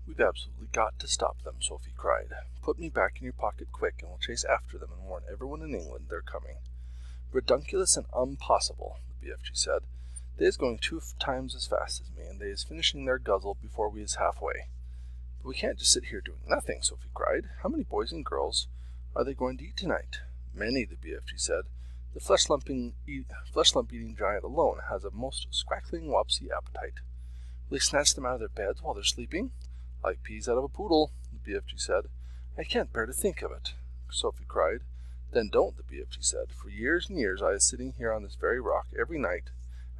We've absolutely got to stop them, Sophie cried. Put me back in your pocket quick, and we'll chase after them and warn everyone in England they're coming. Redunculous and impossible, the BFG said. They is going 2 times as fast as me, and they is finishing their guzzle before we is halfway. But we can't just sit here doing nothing, Sophie cried. How many boys and girls are they going to eat tonight? Many, the BFG said. The flesh-lump-eating giant alone has a most scrackling, wopsy appetite. Will he snatch them out of their beds while they're sleeping? Like peas out of a poodle, the BFG said. I can't bear to think of it, Sophie cried. Then don't, the BFG said. For years and years I is sitting here on this very rock every night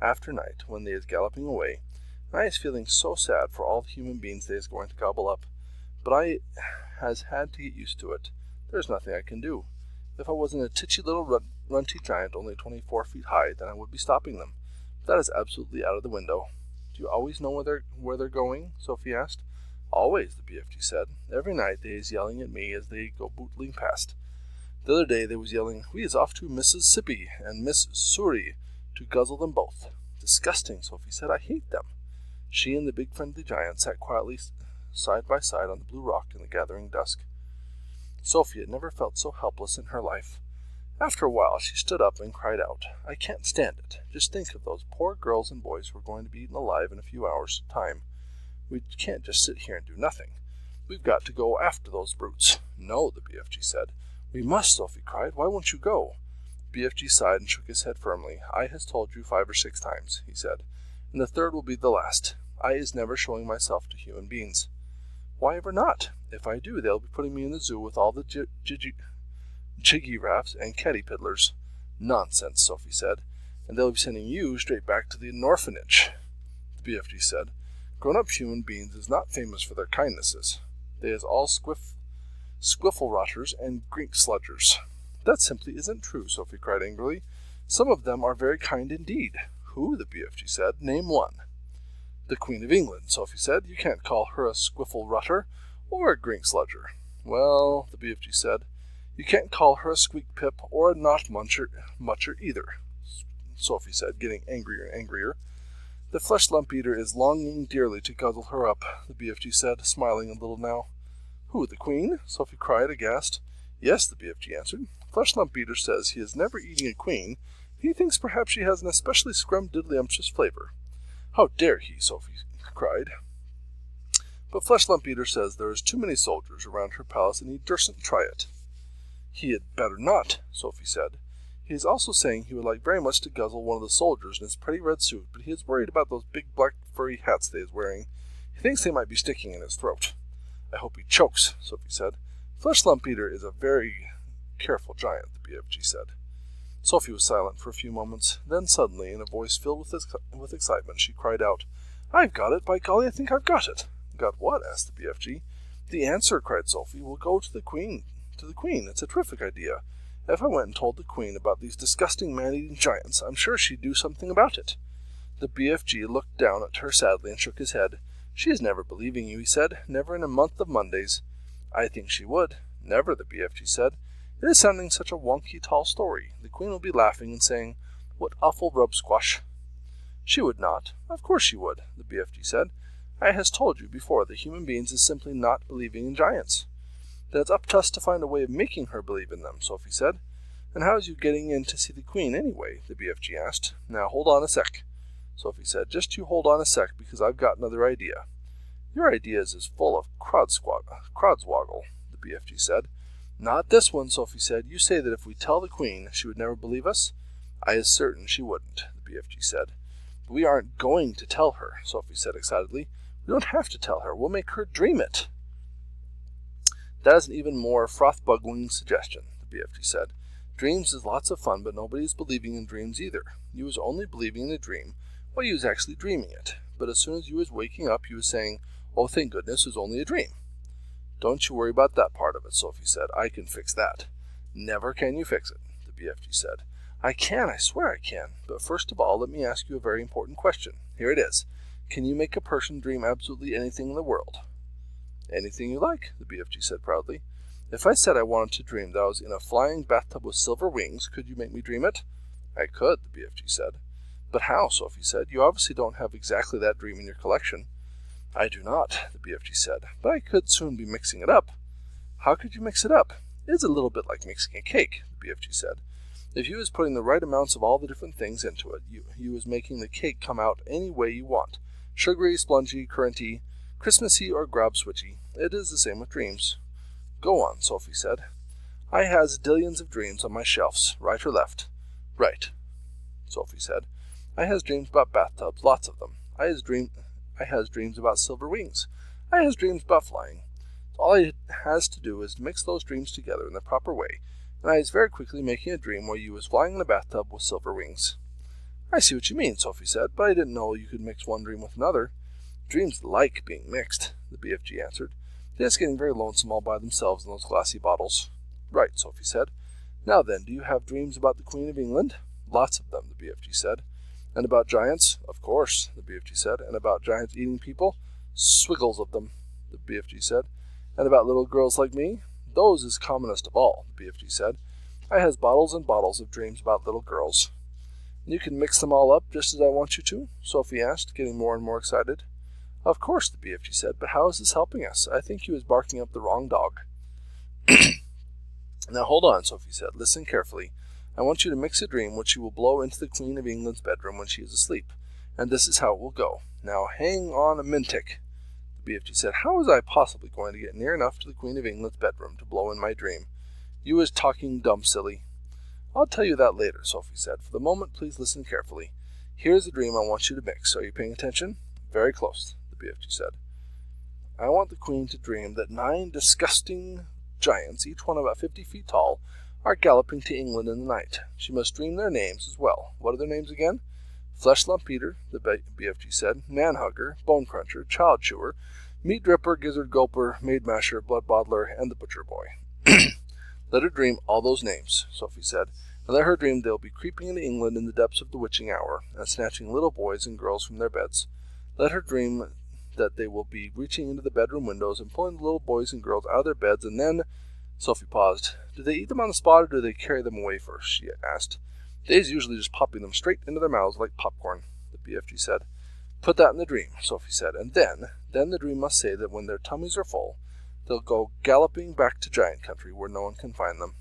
after night when they is galloping away, and I is feeling so sad for all the human beings they is going to gobble up. But I has had to get used to it. There's nothing I can do. If I wasn't a titchy little runty giant only 24 feet high, then I would be stopping them. But that is absolutely out of the window. Do you always know where they're going? Sophie asked. Always, the BFG said. Every night they is yelling at me as they go bootling past. The other day they was yelling, we is off to Mississippi and Miss Surrey to guzzle them both. Disgusting, Sophie said. I hate them. She and the big friendly giant sat quietly side by side on the blue rock in the gathering dusk. Sophie had never felt so helpless in her life. After a while she stood up and cried out, I can't stand it. Just think of those poor girls and boys who are going to be eaten alive in a few hours' time. We can't just sit here and do nothing. We've got to go after those brutes. No, the BFG said. We must, Sophie cried. Why won't you go? BFG sighed and shook his head firmly. I has told you 5 or 6 times, he said, and the third will be the last. I is never showing myself to human beings. Why ever not? If I do, they'll be putting me in the zoo with all the jiggy raffs and catty piddlers. Nonsense, Sophie said, and they'll be sending you straight back to the orphanage. The BFG said, grown-up human beings is not famous for their kindnesses. They is all squiffle-rotters and grink-sludgers. That simply isn't true, Sophie cried angrily. Some of them are very kind indeed. Who? The BFG said. Name one. The Queen of England, Sophie said. You can't call her a squiffle-rotter or a grink-sludger. Well, the BFG said, you can't call her a squeak-pip or a knot-muncher either, Sophie said, getting angrier and angrier. The flesh-lump-eater is longing dearly to guzzle her up, the BFG said, smiling a little now. Who, the Queen? Sophie cried, aghast. Yes, the BFG answered. Flesh-lump-eater says he is never eating a queen. He thinks perhaps she has an especially scrum-diddly-umptious flavor. How dare he, Sophie cried. But Flesh-lump-eater says there is too many soldiers around her palace and he dursn't try it. He had better not, Sophie said. He is also saying he would like very much to guzzle one of the soldiers in his pretty red suit, but he is worried about those big black furry hats they is wearing. He thinks they might be sticking in his throat. I hope he chokes, Sophie said. Flesh-lump-eater is a very careful giant, the BFG said. Sophie was silent for a few moments. Then suddenly, in a voice filled with excitement, she cried out, I've got it! By golly, I think I've got it! Got what? Asked the BFG. The answer, cried Sophie. We'll go to the Queen. It's a terrific idea. If I went and told the Queen about these disgusting man-eating giants, I'm sure she'd do something about it. The BFG looked down at her sadly and shook his head. She is never believing you, he said. Never in a month of Mondays. I think she would. Never, the BFG said. It is sounding such a wonky tall story. The Queen will be laughing and saying, What awful rub-squash. She would not. Of course she would, the BFG said. I has told you before that human beings is simply not believing in giants. Then it's up to us to find a way of making her believe in them, Sophie said. And how is you getting in to see the Queen anyway? The BFG asked. Now hold on a sec, Sophie said. Just you hold on a sec, because I've got another idea. Your idea is full of crodswoggle, the BFG said. Not this one, Sophie said. You say that if we tell the Queen, she would never believe us? I is certain she wouldn't, the BFG said. But we aren't going to tell her, Sophie said excitedly. We don't have to tell her. We'll make her dream it. That is an even more froth-buggling suggestion, the BFG said. Dreams is lots of fun, but nobody is believing in dreams either. You was only believing in a dream while you was actually dreaming it. But as soon as you was waking up, you was saying, Oh, thank goodness, it was only a dream. Don't you worry about that part of it, Sophie said. I can fix that. Never can you fix it, the BFG said. I can, I swear I can. But first of all, let me ask you a very important question. Here it is. Can you make a person dream absolutely anything in the world? Anything you like, the BFG said proudly. If I said I wanted to dream that I was in a flying bathtub with silver wings, could you make me dream it? I could, the BFG said. But how, Sophie said. You obviously don't have exactly that dream in your collection. I do not, the BFG said, but I could soon be mixing it up. How could you mix it up? It is a little bit like mixing a cake, the BFG said. If you was putting the right amounts of all the different things into it, you was making the cake come out any way you want. Sugary, spongy, curranty, Christmassy, or grab-switchy. It is the same with dreams. Go on, Sophie said. I has dillions of dreams on my shelves, right or left? Right, Sophie said. I has dreams about bathtubs, lots of them. I has dreams about silver wings. I has dreams about flying. All I has to do is to mix those dreams together in the proper way, and I is very quickly making a dream where you was flying in a bathtub with silver wings. I see what you mean, Sophie said, but I didn't know you could mix one dream with another. Dreams like being mixed, the BFG answered. They're just getting very lonesome all by themselves in those glassy bottles. Right, Sophie said. Now then, do you have dreams about the Queen of England? Lots of them, the BFG said. And about giants? Of course, the BFG said. And about giants eating people? Swiggles of them, the BFG said. And about little girls like me? Those is commonest of all, the BFG said. I has bottles and bottles of dreams about little girls. And you can mix them all up just as I want you to? Sophie asked, getting more and more excited. Of course, the BFG said, but how is this helping us? I think you is barking up the wrong dog. Now hold on, Sophie said. Listen carefully. I want you to mix a dream which you will blow into the Queen of England's bedroom when she is asleep. And this is how it will go. Now hang on a mintic. The BFG said, how was I possibly going to get near enough to the Queen of England's bedroom to blow in my dream? You was talking dumb silly. I'll tell you that later, Sophie said. For the moment, please listen carefully. Here's the dream I want you to mix. Are you paying attention? Very close, the BFG said. I want the Queen to dream that 9 disgusting giants, each one about 50 feet tall, are galloping to England in the night. She must dream their names as well. What are their names again? Flesh Lump Eater, the BFG said, Man Hugger, Bone Cruncher, Child Chewer, Meat Dripper, Gizzard Gulper, Maid Masher, Blood Bottler, and the Butcher Boy. Let her dream all those names, Sophie said, and let her dream they'll be creeping into England in the depths of the witching hour, and snatching little boys and girls from their beds. Let her dream that they will be reaching into the bedroom windows and pulling the little boys and girls out of their beds, and then... Sophie paused. Do they eat them on the spot, or do they carry them away first? She asked. They's usually just popping them straight into their mouths like popcorn, the BFG said. Put that in the dream, Sophie said, and then the dream must say that when their tummies are full, they'll go galloping back to Giant Country where no one can find them.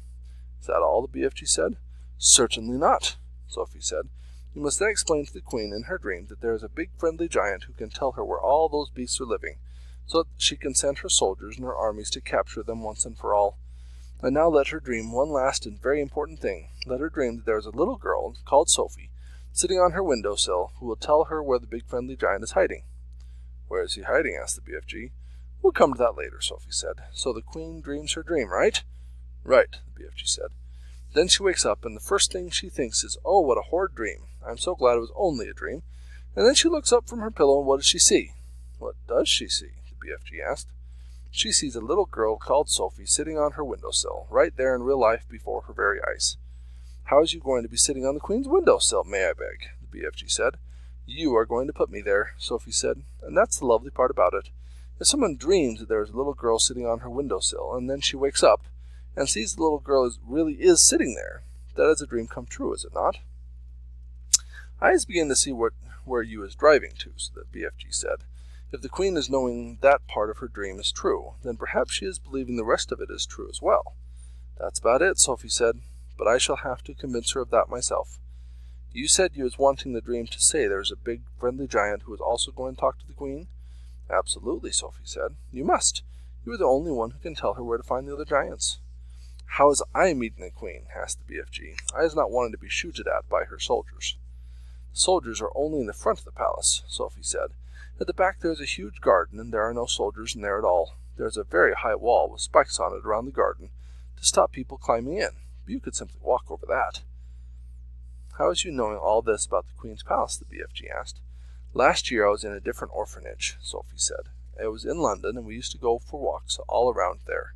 Is that all, the BFG said? Certainly not, Sophie said. You must then explain to the Queen in her dream that there is a big friendly giant who can tell her where all those beasts are living, so that she can send her soldiers and her armies to capture them once and for all. And now let her dream one last and very important thing. Let her dream that there is a little girl called Sophie sitting on her windowsill who will tell her where the big friendly giant is hiding. Where is he hiding? Asked the BFG. We'll come to that later, Sophie said. So the Queen dreams her dream, right? Right, the BFG said. Then she wakes up, and the first thing she thinks is, oh, what a horrid dream. I'm so glad it was only a dream. And then she looks up from her pillow, and what does she see? What does she see? The BFG asked. She sees a little girl called Sophie sitting on her windowsill, right there in real life before her very eyes. How is you going to be sitting on the Queen's windowsill, may I beg? The BFG said. You are going to put me there, Sophie said, and that's the lovely part about it. If someone dreams that there is a little girl sitting on her windowsill, and then she wakes up and sees the little girl really is sitting there, that is a dream come true, is it not? I is beginning to see where you is driving to, the BFG said. If the Queen is knowing that part of her dream is true, then perhaps she is believing the rest of it is true as well. That's about it, Sophie said, but I shall have to convince her of that myself. You said you was wanting the dream to say there is a big friendly giant who is also going to talk to the Queen? Absolutely, Sophie said. You must. You are the only one who can tell her where to find the other giants. How is I meeting the Queen? Asked the BFG. I is not wanting to be shooted at by her soldiers. The soldiers are only in the front of the palace, Sophie said. At the back there is a huge garden, and there are no soldiers in there at all. There is a very high wall with spikes on it around the garden to stop people climbing in. You could simply walk over that. How is you knowing all this about the Queen's palace? The BFG asked. Last year I was in a different orphanage, Sophie said. I was in London, and we used to go for walks all around there.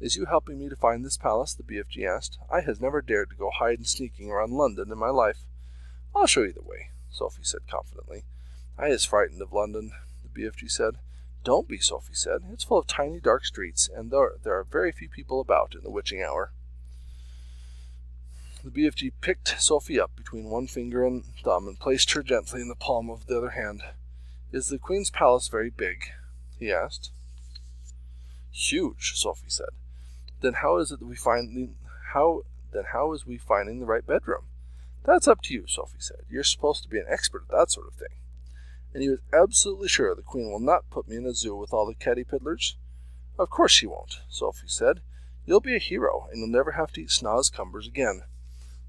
Is you helping me to find this palace? The BFG asked. I has never dared to go hide and sneaking around London in my life. I'll show you the way, Sophie said confidently. I is frightened of London, the BFG said. Don't be, Sophie said. It's full of tiny dark streets, and there are very few people about in the witching hour. The BFG picked Sophie up between one finger and thumb and placed her gently in the palm of the other hand. Is the Queen's palace very big? He asked. Huge, Sophie said. Then how is we finding the right bedroom? That's up to you, Sophie said. You're supposed to be an expert at that sort of thing. And he was absolutely sure the Queen will not put me in a zoo with all the catty piddlers. Of course she won't, Sophie said. You'll be a hero, and you'll never have to eat snozcumbers again.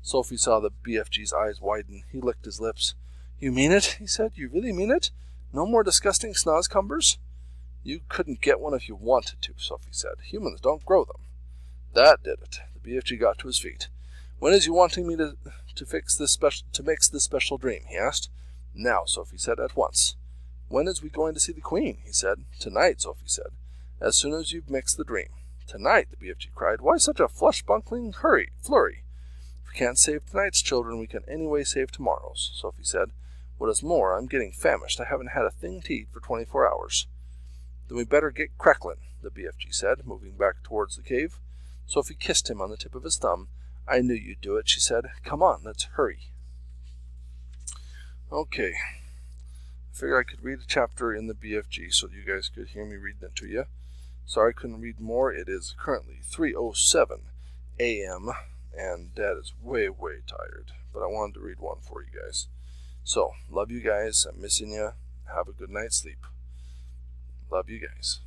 Sophie saw the BFG's eyes widen. He licked his lips. You mean it? He said. You really mean it? No more disgusting snozcumbers? You couldn't get one if you wanted to, Sophie said. Humans don't grow them. That did it. The BFG got to his feet. When is you wanting me to mix this special dream? He asked. Now, Sophie said, at once. When is we going to see the Queen? He said. Tonight, Sophie said. As soon as you've mixed the dream. Tonight, the BFG cried. Why such a flush-bunkling flurry? If we can't save tonight's children, we can anyway save tomorrow's, Sophie said. What is more, I'm getting famished. I haven't had a thing to eat for 24 hours. Then we better get cracklin', the BFG said, moving back towards the cave. Sophie kissed him on the tip of his thumb. I knew you'd do it, she said. Come on, let's hurry. Okay. I figured I could read a chapter in the BFG so you guys could hear me reading it to you. Sorry I couldn't read more. It is currently 3:07 a.m. and Dad is way, way tired. But I wanted to read one for you guys. So, love you guys. I'm missing you. Have a good night's sleep. Love you guys.